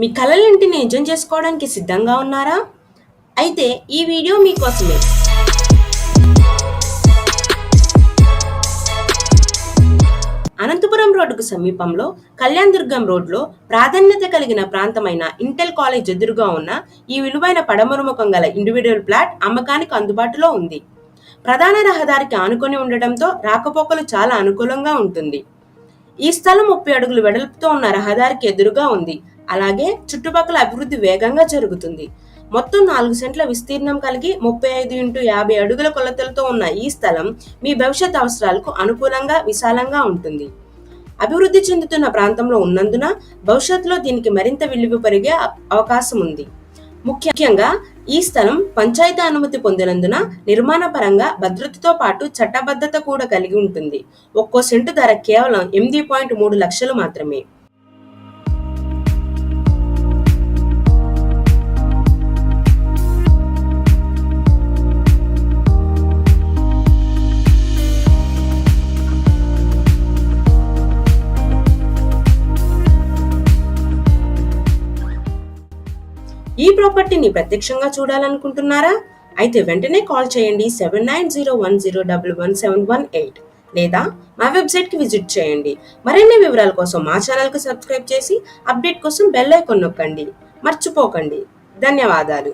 మీ కలలింటిని నిజం చేసుకోవడానికి సిద్ధంగా ఉన్నారా? అయితే ఈ వీడియో మీకోసమే. అనంతపురం రోడ్డుకు సమీపంలో కళ్యాణ్ దుర్గం రోడ్లో ప్రాధాన్యత కలిగిన ప్రాంతమైన ఇంటెల్ కాలేజ్ ఎదురుగా ఉన్న ఈ విలువైన పడమరుముఖం గల ఇండివిడ్యువల్ ఫ్లాట్ అమ్మకానికి అందుబాటులో ఉంది. ప్రధాన రహదారికి ఆనుకొని ఉండటంతో రాకపోకలు చాలా అనుకూలంగా ఉంటుంది. ఈ స్థలం 30 అడుగులు వెడల్పుతో ఉన్న రహదారికి ఎదురుగా ఉంది. అలాగే చుట్టుపక్కల అభివృద్ధి వేగంగా జరుగుతుంది. మొత్తం 4 సెంట్ల విస్తీర్ణం కలిగి 35x50 అడుగుల కొలతలతో ఉన్న ఈ స్థలం మీ భవిష్యత్ అవసరాలకు అనుకూలంగా విశాలంగా ఉంటుంది. అభివృద్ధి చెందుతున్న ప్రాంతంలో ఉన్నందున భవిష్యత్తులో దీనికి మరింత విలువ పెరిగే అవకాశం ఉంది. ముఖ్యంగా ఈ స్థలం పంచాయతీ అనుమతి పొందినందున నిర్మాణ పరంగా భద్రతతో పాటు చట్టబద్ధత కూడా కలిగి ఉంటుంది. ఒక్కో సెంటు ధర కేవలం 8.3 లక్షలు మాత్రమే. ఈ ప్రాపర్టీని ప్రత్యక్షంగా చూడాలనుకుంటున్నారా? అయితే వెంటనే కాల్ చేయండి 7901011718 లేదా మా వెబ్సైట్కి విజిట్ చేయండి. మరిన్ని వివరాల కోసం మా ఛానల్కి సబ్స్క్రైబ్ చేసి అప్డేట్ కోసం బెల్ ఐకాన్ నొక్కండి. మర్చిపోకండి. ధన్యవాదాలు.